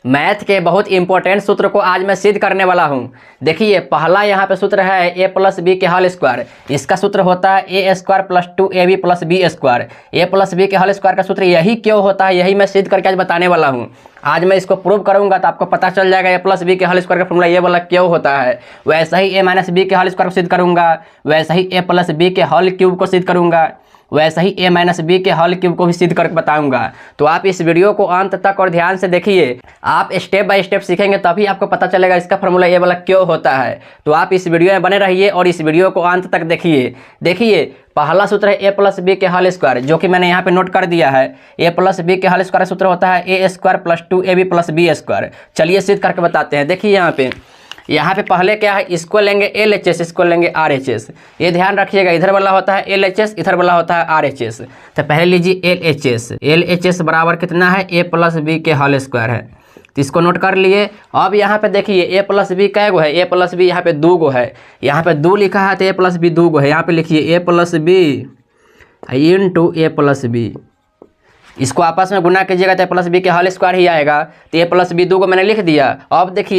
Math के बहुत important सूत्र को आज मैं सिद्ध करने वाला हूं। देखिए, पहला यहाँ पे सूत्र है ए प्लस बी के होल स्क्वायर। इसका सूत्र होता है A square plus 2ab plus B square. A plus B के होल स्क्वायर का सूत्र यही क्यों होता है, यही मैं सिद्ध करके आज बताने वाला हूँ। आज मैं इसको प्रूव करूंगा तो आपको पता चल जाएगा ए प्लस बी के होल स्क्वायर का फॉर्मूला ये वाला क्यों होता है। वैसा ही ए माइनस बी के होल स्क्वायर को सिद्ध करूंगा, वैसा ही ए प्लस बी के होल क्यूब को सिद्ध करूंगा, वैसा ही ए माइनस बी के होल क्यूब को भी सिद्ध करके बताऊंगा। तो आप इस वीडियो को अंत तक और ध्यान से देखिए। आप स्टेप बाय स्टेप सीखेंगे तभी आपको पता चलेगा इसका फॉर्मूला ये वाला क्यों होता है। तो आप इस वीडियो में बने रहिए और इस वीडियो को अंत तक देखिए। देखिए, पहला सूत्र है ए प्लस बी के होल स्क्वायर, जो कि मैंने यहाँ पे नोट कर दिया है। ए प्लस बी के होल स्क्वायर सूत्र होता है A square plus 2ab plus B square. चलिए सिद्ध करके बताते हैं। देखिए यहाँ पे पहले क्या है, इसको लेंगे LHS, इसको लेंगे RHS। ये ध्यान रखिएगा, इधर वाला होता है LHS, इधर वाला होता है RHS। तो पहले लीजिए LHS। LHS बराबर कितना है, a प्लस बी के होल स्क्वायर है। तो इसको नोट कर लिए। अब यहाँ पे देखिए a प्लस बी कै गो है, a प्लस बी यहाँ पे 2 गो है। यहाँ पे 2 लिखा है तो a प्लस बी 2 गो है। यहाँ पे लिखिए a plus B into a plus B. इसको आपस में गुना कीजिएगा तो a प्लस बी के होल स्क्वायर ही आएगा। तो a प्लस बी 2 को मैंने लिख दिया। अब देखिए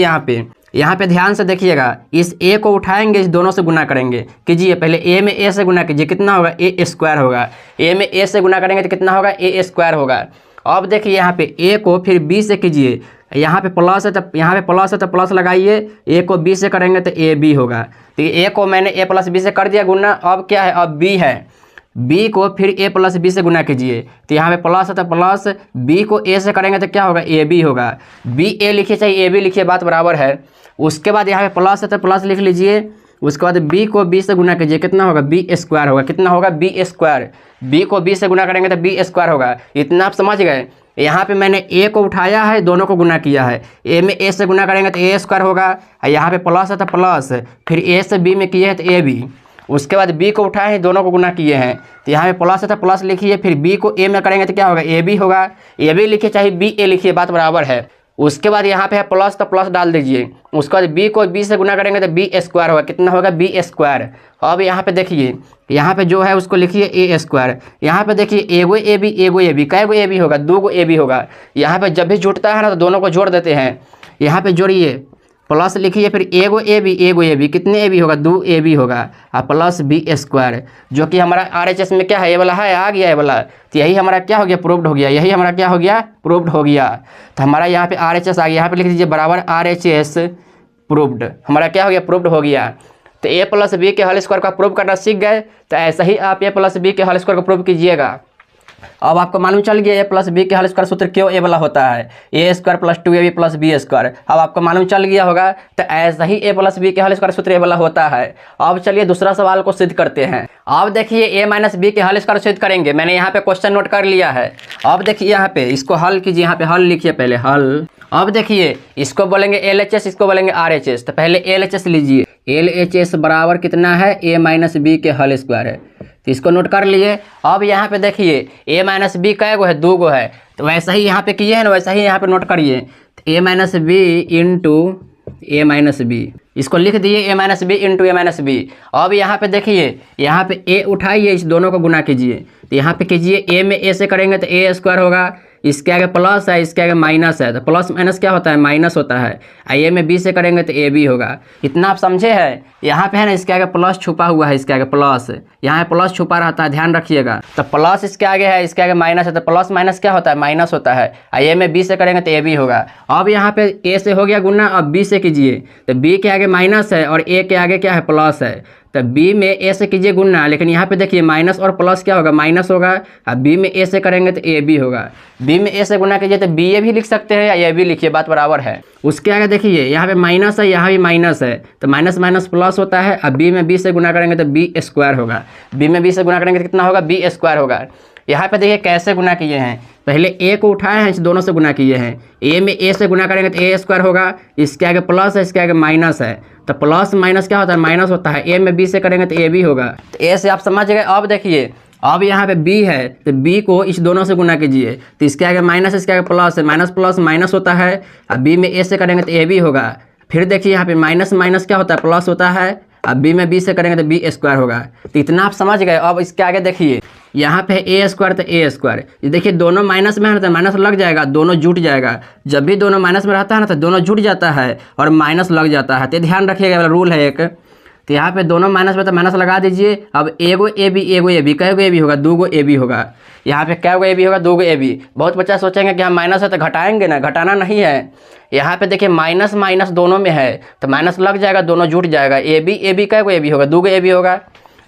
यहाँ पे ध्यान से देखिएगा, इस a को उठाएंगे, इस दोनों से गुना करेंगे। कीजिए, पहले a में a से गुना कीजिए, कितना होगा, a स्क्वायर होगा। a में a से गुना करेंगे तो कितना होगा, a स्क्वायर होगा। अब देखिए यहाँ पे a को फिर b से कीजिए, यहाँ पे प्लस है तो प्लस लगाइए। a को b से करेंगे तो ab होगा। तो a को मैंने a प्लस b से कर दिया गुना। अब क्या है, अब b है, b को फिर a प्लस बी से गुना कीजिए। तो यहाँ पे प्लस है तो प्लस, b को a से करेंगे तो क्या होगा, ab होगा। b a लिखिए चाहे ab लिखिए, बात बराबर है। उसके बाद यहाँ पे प्लस है तो प्लस लिख लीजिए। उसके बाद b को b से गुना कीजिए, कितना होगा, b स्क्वायर होगा। कितना होगा, b स्क्वायर। b को b से गुना करेंगे तो b स्क्वायर होगा। इतना आप समझ गए। यहाँ पे मैंने a को उठाया है, दोनों को गुना किया है। a में a से गुना करेंगे तो a स्क्वायर होगा। यहाँ पे प्लस है तो प्लस, फिर a से b में किए हैं तो ab। उसके बाद b को उठाए हैं, दोनों को गुना किए हैं। तो यहाँ पे प्लस है तो प्लस लिखिए, फिर b को a में करेंगे तो क्या होगा, ab होगा। ab लिखिए चाहे ba लिखिए, बात बराबर है। उसके बाद यहाँ पे है प्लस तो प्लस डाल दीजिए। उसके बाद b को b से गुना करेंगे तो b स्क्वायर होगा। कितना होगा, b स्क्वायर। अब यहाँ पे देखिए, यहाँ पे जो है उसको लिखिए a स्क्वायर। यहाँ पे देखिए एगो ab, कै गो ab होगा, 2 गो ab होगा। यहाँ पे जब भी जुड़ता है ना तो दोनों को जोड़ देते हैं। यहाँ पे जोड़िए, प्लस लिखिए, फिर एगो ab, कितने ab होगा, 2 ab होगा, और प्लस b स्क्वायर, जो कि हमारा RHS में क्या है, ये वाला है, आ गया ये वाला। तो यही हमारा क्या हो गया, प्रूव्ड हो गया। यही हमारा क्या हो गया, प्रूव्ड हो गया। तो हमारा यहाँ पे RHS आ गया। यहाँ पे लिख दीजिए बराबर RHS प्रूव्ड। हमारा क्या हो गया, प्रूव्ड हो गया। तो a प्लस बी के होल स्क्वायर का प्रूव करना सीख गए। तो ऐसा ही आप a प्लस बी के होल स्क्वायर को प्रूव कीजिएगा। अब आपको मालूम चल गया ए प्लस बी के होल स्क्वायर सूत्र क्यों ए वाला होता है, A square plus 2ab plus B square. अब आपको मालूम चल गया होगा। तो ऐसा ही ए प्लस बी के होल स्क्वायर सूत्र ए वाला होता है। अब चलिए दूसरा सवाल को सिद्ध करते हैं। अब देखिए ए माइनस बी के होल स्क्वायर सिद्ध करेंगे। मैंने यहाँ पे क्वेश्चन नोट कर लिया है। अब देखिए यहाँ पे इसको हल कीजिए। यहाँ पे हल लिखिए, पहले हल। अब देखिए, इसको बोलेंगे LHS, इसको बोलेंगे RHS। तो पहले LHS लीजिए। LHS बराबर कितना है, ए माइनस बी के होल स्क्वायर है। तो इसको नोट कर लिए। अब यहाँ पे देखिए a माइनस बी कै गो है, 2 गो है। तो वैसा ही यहाँ पे किए हैं ना, वैसा ही यहाँ पे नोट करिए। तो a minus B into A minus B, इसको लिख दिए a minus B into A minus B. अब यहाँ पे देखिए, यहाँ पे a उठाइए, इस दोनों को गुना कीजिए। तो यहाँ पे कीजिए, a में a से करेंगे तो a स्क्वायर होगा। इसके आगे प्लस है, इसके आगे माइनस है। तो प्लस माइनस क्या होता है, माइनस होता है। a में b से करेंगे तो ab होगा। इतना आप समझे हैं। यहाँ पे है ना, इसके आगे प्लस छुपा हुआ है, इसके आगे प्लस, यहाँ प्लस छुपा रहता है, ध्यान रखिएगा। तो प्लस इसके आगे है, इसके आगे माइनस है। तो प्लस माइनस क्या होता है, माइनस होता है। a में b से करेंगे तो ab होगा। अब यहाँ पे a से हो गया गुना, अब b से कीजिए। तो b के आगे माइनस है और a के आगे क्या है, प्लस है। तो b में a से कीजिए गुना, लेकिन यहाँ पे देखिए माइनस और प्लस क्या होगा, माइनस होगा। अब b में a से करेंगे तो ab होगा। b में a से गुना कीजिए तो ba भी लिख सकते हैं या ab लिखिए, बात बराबर है। उसके आगे देखिए, यहाँ पे माइनस है, यहाँ भी माइनस है। तो माइनस माइनस प्लस होता है। अब b में b से गुना करेंगे तो b स्क्वायर होगा। b में b से गुना करेंगे तो कितना होगा, b स्क्वायर होगा। यहाँ पे देखिए कैसे गुना किए हैं। पहले a को उठाए हैं, इस दोनों से गुना किए हैं। a में a से गुना करेंगे तो a स्क्वायर होगा। इसके आगे प्लस है, इसके आगे माइनस है। तो प्लस माइनस क्या होता है, माइनस होता है। a में b से करेंगे तो ab होगा। तो a से आप समझ गए। अब देखिए, अब यहाँ पे b है, तो b को इस दोनों से गुना कीजिए। तो इसके आगे माइनस, इसके आगे प्लस है। माइनस प्लस माइनस होता है। अब b में a से करेंगे तो ab होगा। फिर देखिए यहाँ पे माइनस माइनस क्या होता है, प्लस होता है। अब b में b से करेंगे तो b स्क्वायर होगा। तो इतना आप समझ गए। अब इसके आगे देखिए, यहाँ पे है ए स्क्वायर तो ए स्क्वायर, ये देखिए दोनों माइनस में है ना तो माइनस लग जाएगा, दोनों जुट जाएगा। जब भी दोनों माइनस में रहता है ना तो दोनों जुट जाता है और माइनस लग जाता है, तो ध्यान रखिएगा, वाला रूल है एक। तो यहाँ पे दोनों माइनस में तो माइनस लगा दीजिए। अब एगो ए बी कैगो ए बी होगा, 2 गो ए बी होगा। यहाँ पे कैगो ए बी होगा, 2 गो ए बी। बहुत बच्चा सोचेंगे कि हम माइनस है तो घटाएंगे ना, घटाना नहीं है। यहाँ पे देखिए माइनस माइनस दोनों में है तो माइनस लग जाएगा, दोनों जुट जाएगा। ए बी कैगो ए बी होगा, 2 गो ए बी होगा।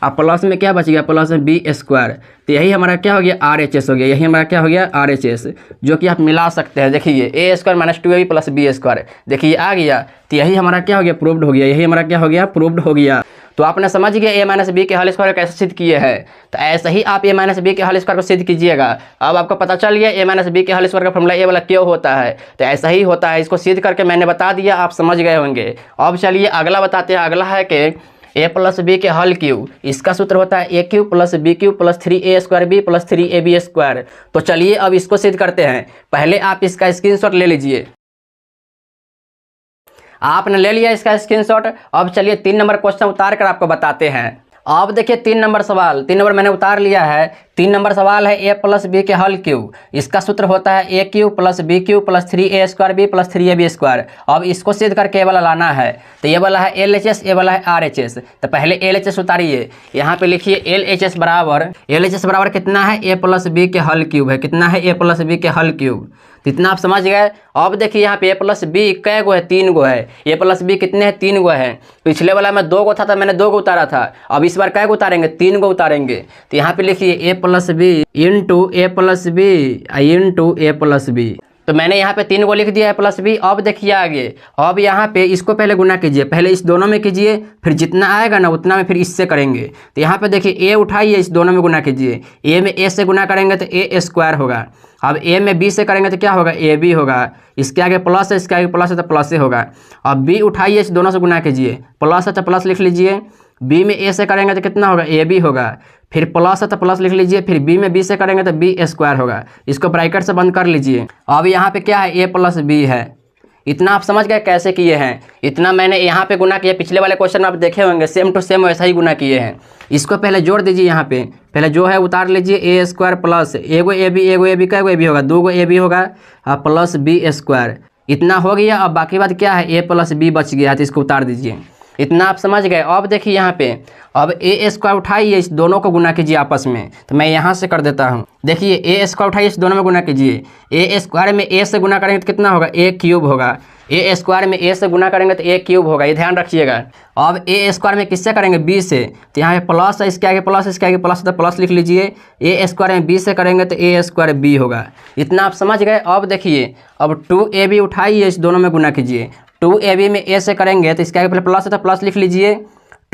अब प्लस में क्या बच गया, प्लस में बी स्क्वायर। तो यही हमारा क्या हो गया, RHS हो गया। यही हमारा क्या हो गया, RHS, जो कि आप मिला सकते हैं। देखिए A square minus 2ab plus B square, देखिए आ गया। तो यही हमारा क्या हो गया, प्रूव्ड हो गया। यही हमारा क्या हो गया, प्रूव्ड हो गया। तो आपने समझ गया ए माइनस बी के होल स्क्वायर कैसे सिद्ध किए हैं। तो ऐसे ही आप ए माइनस बी के होल स्क्वायर को सिद्ध कीजिएगा। अब आपको पता चल गया ए माइनस बी के होल स्क्वायर का फॉर्मूला ए वाला क्यों होता है। तो ऐसा ही होता है, इसको सिद्ध करके मैंने बता दिया, आप समझ गए होंगे। अब चलिए अगला बताते हैं। अगला है कि ए प्लस बी के हल क्यूब, इसका सूत्र होता है a cube plus b cube plus 3a square b plus 3ab square. तो चलिए अब इसको सिद्ध करते हैं। पहले आप इसका स्क्रीनशॉट ले लीजिए। आपने ले लिया इसका स्क्रीनशॉट। अब चलिए 3 नंबर क्वेश्चन उतार कर आपको बताते हैं। अब देखिए 3 नंबर सवाल, 3 नंबर मैंने उतार लिया है। 3 नंबर सवाल है ए प्लस बी के हल क्यूब, इसका सूत्र होता है a cube plus b cube plus 3a square b plus 3ab square. अब इसको सिद्ध करके ए वाला लाना है। तो ये वाला है LHS, ये वाला है RHS। तो पहले LHS उतारिए। यहाँ पे लिखिए LHS बराबर कितना है, ए प्लस बी के हल क्यूब है। कितना है, ए प्लस बी के हल क्यूब। इतना आप समझ गए। अब देखिए यहाँ पे ए प्लस बी कै गो है, 3 गो है। ए प्लस बी कितने हैं, 3 गो है। पिछले वाला में 2 गो था तो मैंने 2 गो उतारा था। अब इस बार कै गो उतारेंगे, 3 गो उतारेंगे। तो यहाँ पे लिखिए ए प्लस बी इंटू ए प्लस बी इंटू ए प्लस बी। तो मैंने यहाँ पे 3 गो लिख दिया है प्लस बी। अब देखिए आगे, अब यहाँ पे इसको पहले गुना कीजिए, पहले इस दोनों में कीजिए, फिर जितना आएगा ना उतना में फिर इससे करेंगे। तो यहाँ पे देखिए ए उठाइए, इस दोनों में गुना कीजिए। ए में ए से गुना करेंगे तो ए स्क्वायर होगा। अब ए में बी से करेंगे तो क्या होगा, ए बी होगा। इसके आगे प्लस है, इसके आगे प्लस है तो प्लस से होगा। अब बी उठाइए, इस दोनों से गुना कीजिए, प्लस है तो प्लस लिख लीजिए। बी में ए से करेंगे तो कितना होगा, ए बी होगा। फिर प्लस है तो प्लस लिख लीजिए, फिर बी में बी से करेंगे तो बी स्क्वायर होगा। इसको ब्रैकेट से बंद कर लीजिए। अब यहाँ पे क्या है, ए प्लस बी है। इतना आप समझ गए कैसे किए हैं। इतना मैंने यहाँ पे गुना किया, पिछले वाले क्वेश्चन में आप देखे होंगे सेम टू सेम वैसा ही गुना किए हैं। इसको पहले जोड़ दीजिए। यहाँ पे पहले जो है उतार लीजिए, ए स्क्वायर प्लस एगो ए बी कैगो ए बी होगा, 2 गो ए बी होगा प्लस बी स्क्वायर। इतना हो गया। अब बाकी बात क्या है, ए प्लस बी बच गया, तो इसको उतार दीजिए। इतना आप समझ गए। अब देखिए यहाँ पे, अब ए स्क्वायर उठाइए, इस दोनों को गुना कीजिए आपस में। तो मैं यहाँ से कर देता हूँ। देखिए ए स्क्वायर उठाइए, इस दोनों में गुना कीजिए। ए स्क्वायर में ए से गुना करेंगे तो कितना होगा, ए क्यूब होगा। ए स्क्वायर में ए से गुना करेंगे तो ए क्यूब होगा, ये ध्यान रखिएगा। अब ए स्क्वायर में किससे करेंगे, बी से। तो यहाँ पे प्लस है, इसके आगे प्लस, इसके आगे प्लस, तो प्लस लिख लीजिए। ए स्क्वायर में बी से करेंगे तो ए स्क्वायर बी होगा। इतना आप समझ गए। अब देखिए, अब 2ab उठाइए, इस दोनों में गुना कीजिए। 2ab में ए से करेंगे तो इसके आगे पहले प्लस है तो प्लस लिख लीजिए।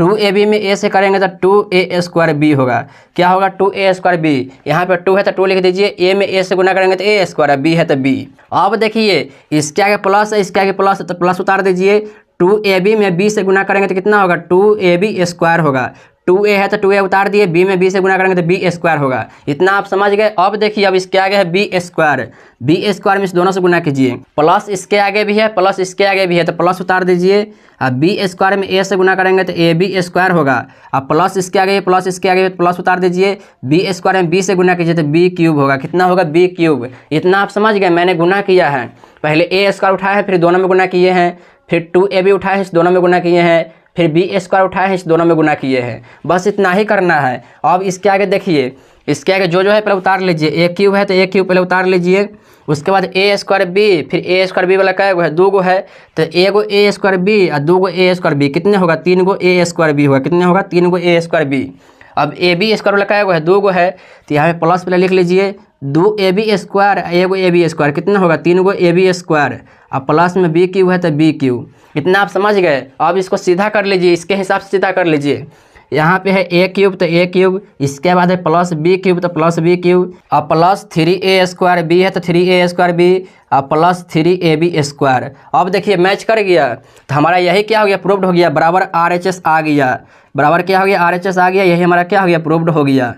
2ab में ए से करेंगे तो 2a स्क्वायर बी होगा। क्या होगा, 2a स्क्वायर बी। यहाँ पे 2 है तो 2 लिख दीजिए। ए में ए से गुना करेंगे तो ए स्क्वायर, बी है तो बी। अब देखिए इसके आगे प्लस है, इसके आगे प्लस है तो प्लस उतार दीजिए। 2ab में बी से गुना करेंगे तो कितना होगा, 2ab स्क्वायर होगा। 2a है तो 2a उतार दिए, बी में बी से गुना करेंगे तो बी स्क्वायर होगा। इतना आप समझ गए। अब देखिए, अब इसके आगे है बी स्क्वायर। बी स्क्वायर में इस दोनों से गुना कीजिए। प्लस इसके आगे भी है, प्लस इसके आगे भी है, तो प्लस उतार दीजिए। अब बी स्क्वायर में ए से गुना करेंगे तो ए बी स्क्वायर होगा। अब प्लस इसके आगे, प्लस इसके आगे, प्लस उतार दीजिए। बी स्क्वायर में बी से गुना कीजिए तो बी क्यूब होगा। कितना होगा, बी क्यूब। इतना आप समझ गए। मैंने गुना किया है, पहले ए स्क्वायर उठाया है, फिर दोनों में गुना किए हैं। फिर 2ab उठाए हैं, इस दोनों में गुना किए हैं। फिर बी स्क्वायर उठाए हैं, इस दोनों में गुना किए हैं। बस इतना ही करना है। अब इसके आगे देखिए, इसके आगे जो है पहले उतार लीजिए। ए क्यूब है तो ए क्यूब पहले उतार लीजिए। उसके बाद ए स्क्वायर बी, फिर ए स्क्वायर बी वाला कै गो है, 2 गो है। तो एगो ए स्क्वायर बी और 2 गो ए स्क्वायर बी, कितने होगा, 3 गो ए स्क्वायर बी होगा। कितने होगा, 3 गो ए स्क्वायर बी। अब ए बी स्क्वायर वाला कै गो है, 2 गो है। तो यहाँ पे प्लस पहले लिख लीजिए। 2ab स्क्वायर एगो ए बी स्क्वायर, कितना होगा, 3 गो ए बी स्क्वायर। अब प्लस में बी क्यूब है तो बी क्यूब। इतना आप समझ गए। अब इसको सीधा कर लीजिए, इसके हिसाब से सीधा कर लीजिए। यहाँ पे है ए क्यूब तो ए क्यूब, इसके बाद है प्लस बी क्यूब तो प्लस बी क्यूब। अब प्लस 3a स्क्वायर बी है तो 3a स्क्वायर बी, अब प्लस 3ab स्क्वायर। अब देखिए मैच कर गया। तो हमारा यही क्या हो गया, प्रूव्ड हो गया। बराबर RHS आ गया। बराबर क्या हो गया, RHS आ गया। यही हमारा क्या हो गया, प्रूव्ड हो गया।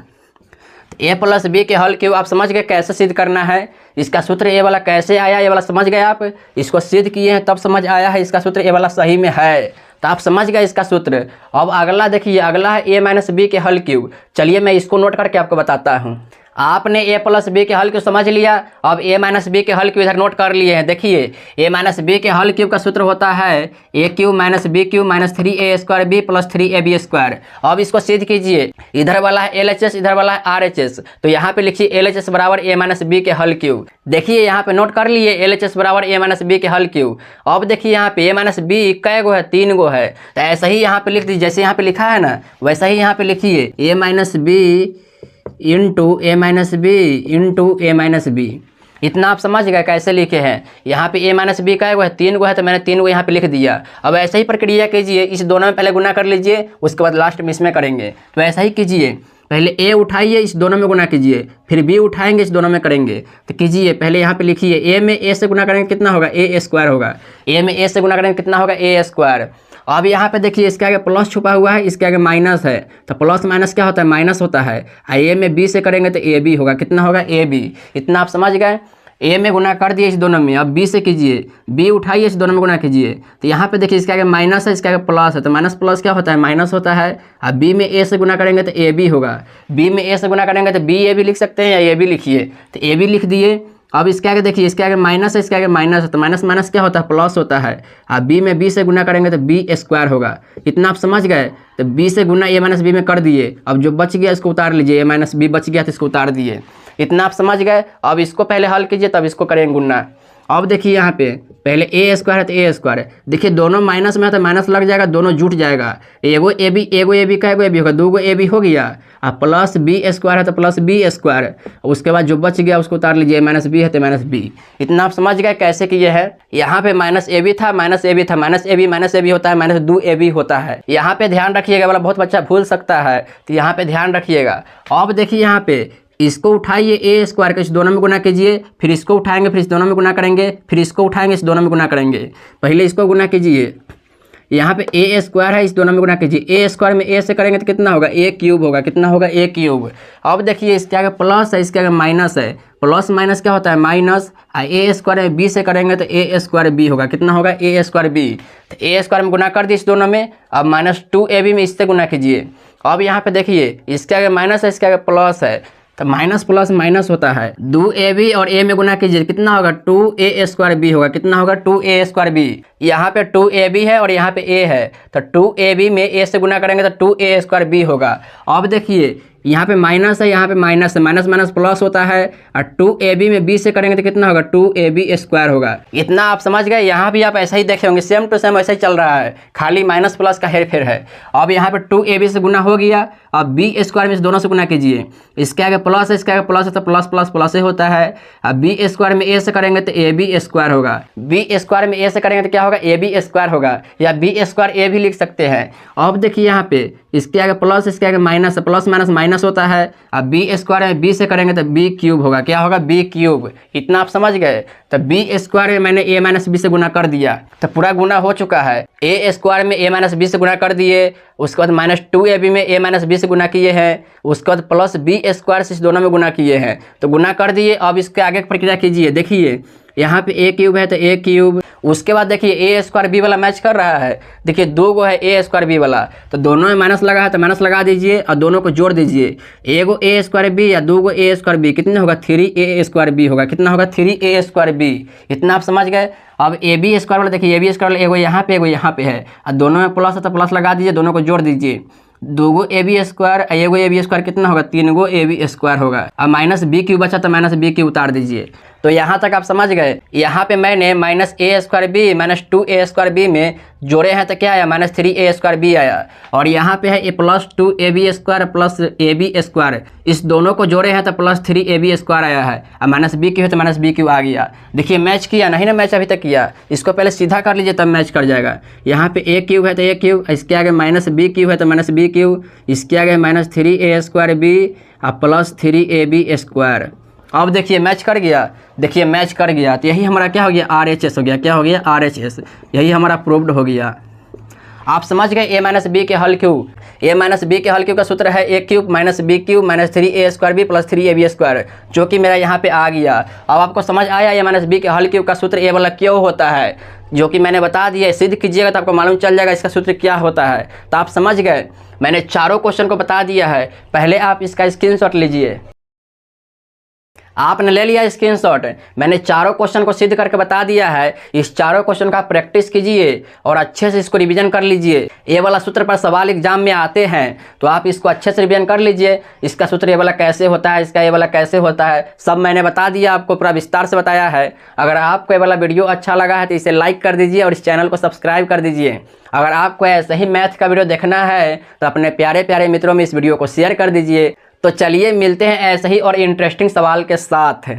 ए प्लस बी के हल क्यूब आप समझ गए कैसे सिद्ध करना है। इसका सूत्र ए वाला कैसे आया, ये वाला समझ गए आप, इसको सिद्ध किए हैं तब समझ आया है इसका सूत्र ए वाला सही में है, तो आप समझ गए इसका सूत्र। अब अगला देखिए, अगला है ए माइनस बी के हल क्यूब। चलिए मैं इसको नोट करके आपको बताता हूँ। आपने ए प्लस बी के हल क्यूब समझ लिया, अब ए माइनस बी के हल क्यूब इधर नोट कर लिए हैं। देखिए ए माइनस बी के हल क्यूब का सूत्र होता है a cube minus b cube minus 3a square b plus 3ab square. अब इसको सिद्ध कीजिए, इधर वाला है LHS, इधर वाला है RHS, तो यहाँ पे लिखिए LHS बराबर ए माइनस बी के हल क्यूब। देखिए यहाँ पे नोट कर लिए LHS बराबर ए माइनस बी के हल क्यूब। अब देखिए यहाँ पे ए माइनस बी कै गो है, 3 गो है, तो ऐसा ही यहाँ पे लिख दीजिए, जैसे यहाँ पे लिखा है ना वैसा ही यहाँ पे लिखिए ए minus B into A minus B into A minus B. इतना आप समझ गए कैसे लिखे हैं। यहाँ पे ए माइनस बी का है 3 गो है, तो मैंने 3 गो यहाँ पे लिख दिया। अब ऐसे ही प्रक्रिया कीजिए, इस दोनों में पहले गुना कर लीजिए, उसके बाद लास्ट में इसमें करेंगे। तो ऐसा ही कीजिए, पहले ए उठाइए, इस दोनों में गुना कीजिए, फिर बी उठाएंगे, इस दोनों में करेंगे। तो कीजिए, पहले यहाँ पे लिखिए ए में ए से गुना करेंगे कितना होगा, ए स्क्वायर होगा। ए में ए से गुना करेंगे कितना होगा, ए स्क्वायर। अब यहाँ पे देखिए इसके आगे प्लस छुपा हुआ है, इसके आगे माइनस है, तो प्लस माइनस क्या होता है, माइनस होता है। ए में बी से करेंगे तो ए बी होगा, कितना होगा, ए बी। इतना आप समझ गए। ए में गुना कर दिए इस दोनों में, अब बी से कीजिए, बी उठाइए, इस दोनों में गुना कीजिए। तो यहाँ पे देखिए इसके आगे माइनस है, इसके आगे प्लस है, तो माइनस प्लस क्या होता है, माइनस होता है। अब बी में ए से गुना करेंगे तो ए बी होगा, बी में ए से गुना करेंगे तो बी ए बी लिख सकते हैं या ए बी लिखिए, तो ए बी लिख दिए। अब इसके आगे देखिए, इसके आगे माइनस है, इसके आगे माइनस है, तो माइनस माइनस क्या होता है, प्लस होता है। अब बी में बी से गुना करेंगे तो बी स्क्वायर होगा। इतना आप समझ गए। तो बी से गुना ए माइनस बी में कर दिए, अब जो बच गया इसको उतार लीजिए, ए माइनस बी बच गया तो इसको उतार दिए। इतना आप समझ गए। अब इसको पहले हल कीजिए, तब इसको करेंगे गुना। अब देखिए यहाँ पे पहले ए स्क्वायर है तो ए स्क्वायर है, देखिए दोनों माइनस में है तो माइनस लग जाएगा, दोनों जुट जाएगा। एगो ए बी का एगो ए बी होगा, 2 गो ए बी हो गया। अब प्लस बी स्क्वायर है तो प्लस बी स्क्वायर, उसके बाद जो बच गया उसको उतार लीजिए, माइनस बी है तो माइनस बी। इतना आप समझ गए कैसे किए हैं। यहाँ पे माइनस ए बी था, माइनस ए बी था, माइनस ए बी होता है, माइनस 2 ए बी होता है। यहाँ पे ध्यान रखिएगा, वाला बहुत बच्चा भूल सकता है, तो यहाँ पे ध्यान रखिएगा। अब देखिए यहाँ पे इसको उठाइए ए स्क्वायर के, इस दोनों में गुना कीजिए, फिर इसको उठाएंगे, फिर इस दोनों में गुना करेंगे, फिर इसको उठाएंगे, इस दोनों में गुना करेंगे। पहले इसको गुना कीजिए, यहाँ पे ए स्क्वायर है, इस दोनों में गुना कीजिए। ए स्क्वायर में ए से करेंगे तो कितना होगा, ए क्यूब होगा, कितना होगा, ए क्यूब। अब देखिए इसके आगे प्लस है, इसके आगे माइनस है, प्लस माइनस क्या होता है, माइनस। ए स्क्वायर में बी से करेंगे तो ए स्क्वायर बी होगा, कितना होगा, ए स्क्वायर बी। तो ए स्क्वायर में गुना कर दिए इस दोनों में। अब माइनस 2 ए बी में इससे गुना कीजिए। अब यहाँ पे देखिए इसके आगे माइनस है, इसके आगे प्लस है, तो माइनस प्लस माइनस होता है। 2 ए बी और ए में गुना कीजिए, कितना होगा, 2 ए स्क्वायर बी होगा, कितना होगा, 2 ए स्क्वायर बी। यहाँ पे 2 ए बी है और यहाँ पे ए है, तो 2 ए बी में ए से गुना करेंगे तो 2 ए स्क्वायर बी होगा। अब देखिए यहाँ पे माइनस है, यहाँ पे माइनस है, माइनस माइनस प्लस होता है, और 2 ए बी में बी से करेंगे तो कितना होगा, 2 ए बी स्क्वायर होगा। इतना आप समझ गए। यहाँ भी आप ऐसा ही देखे होंगे, सेम टू सेम ऐसा ही चल रहा है, खाली माइनस प्लस का हेर फेर है। अब यहाँ पे 2 ए बी से गुना हो गया, अब बी स्क्वायर में इस दोनों से गुना कीजिए। इसके आगे प्लस है, इसके आगे प्लस है, तो प्लस प्लस प्लस ही होता है। अब बी स्क्वायर में ए से करेंगे तो ए बी स्क्वायर होगा, बी स्क्वायर में ए से करेंगे तो क्या होगा, ए बी स्क्वायर होगा, या बी स्क्वायर ए भी लिख सकते हैं। अब देखिए यहाँ पे इसके आगे प्लस, इसके आगे माइनस है, प्लस माइनस माइनस होता है। अब बी स्क्वायर में बी से करेंगे तो बी क्यूब होगा, क्या होगा, बी क्यूब। इतना आप समझ गए। तो बी स्क्वायर में मैंने ए माइनस बी से गुना कर दिया, तो पूरा गुना हो चुका है। ए स्क्वायर में ए माइनस बी से गुना कर दिए, उसके बाद माइनस 2 ए बी में ए माइनस बी से गुना किए हैं, उसके बाद प्लस बी स्क्वायर से इस दोनों में गुना किए हैं, तो गुना कर दिए। अब इसके आगे की प्रक्रिया कीजिए। देखिए यहाँ पे ए क्यूब है तो ए क्यूब, उसके बाद देखिए ए स्क्वायर बी वाला मैच कर रहा है। देखिए 2 गो है ए स्क्वायर बी वाला, तो दोनों में माइनस लगा है तो माइनस लगा दीजिए और दोनों को जोड़ दीजिए। एगो ए स्क्वायर बी या 2 गो ए स्क्वायर बी, कितना होगा, 3 ए स्क्वायर बी होगा, कितना होगा, 3 ए स्क्वायर बी। इतना आप समझ गए। अब ए बी स्क्वायर वाला देखिए, ए बी स्क्वायर वाला एगो यहाँ पे एगो यहाँ पे है, और दोनों में प्लस है तो प्लस लगा दीजिए, दोनों को जोड़ दीजिए। 2 गो ए बी स्क्वायर, एगो ए बी स्क्वायर कितना होगा, 3 गो ए बी स्क्वायर होगा। अब माइनस बी क्यूब बचा तो माइनस बी क्यूब उतार दीजिए। तो यहाँ तक आप समझ गए। यहाँ पे मैंने माइनस ए स्क्वायर बी माइनस 2 ए स्क्वायर बी में जोड़े हैं तो क्या आया, माइनस 3 ए स्क्वायर बी आया। और यहाँ पे है ए plus 2 a b square plus a b square, इस दोनों को जोड़े हैं तो प्लस 3 ए बी स्क्वायर आया है। अब माइनस बी क्यू है तो माइनस बी क्यू आ गया। देखिए मैच किया नहीं ना, मैच अभी तक किया। इसको पहले सीधा कर लीजिए तब मैच कर जाएगा। यहाँ पे ए क्यूब है तो ए क्यूब, इसके आगे माइनस बी क्यूब है तो माइनस बी क्यूब, इसके आगे माइनस 3 ए स्क्वायर बी और प्लस 3 ए बी स्क्वायर। अब देखिए मैच कर गया, देखिए मैच कर गया, तो यही हमारा क्या हो गया, RHS हो गया। क्या हो गया, RHS। यही हमारा प्रूव्ड हो गया। आप समझ गए ए माइनस बी के हल क्यू। ए माइनस बी के हल क्यू का सूत्र है a cube minus b cube minus 3a² b plus 3ab², जो कि मेरा यहाँ पे आ गया। अब आपको समझ आया ए माइनस बी के हल क्यू का सूत्र ए वाला क्यों होता है, जो कि मैंने बता दिया। सिद्ध कीजिएगा तो आपको मालूम चल जाएगा इसका सूत्र क्या होता है। तो आप समझ गए, मैंने चारों क्वेश्चन को बता दिया है। पहले आप इसका स्क्रीनशॉट लीजिए। आपने ले लिया स्क्रीनशॉट, मैंने चारों क्वेश्चन को सिद्ध करके बता दिया है। इस चारों क्वेश्चन का प्रैक्टिस कीजिए और अच्छे से इसको रिवीजन कर लीजिए। ए वाला सूत्र पर सवाल एग्जाम में आते हैं तो आप इसको अच्छे से रिवीजन कर लीजिए। इसका सूत्र ए वाला कैसे होता है, इसका ए वाला कैसे होता है, सब मैंने बता दिया, आपको पूरा विस्तार से बताया है। अगर आपको ये वाला वीडियो अच्छा लगा है तो इसे लाइक कर दीजिए और इस चैनल को सब्सक्राइब कर दीजिए। अगर आपको ऐसे ही मैथ का वीडियो देखना है तो अपने प्यारे प्यारे मित्रों में इस वीडियो को शेयर कर दीजिए। तो चलिए मिलते हैं ऐसे ही और इंटरेस्टिंग सवाल के साथ।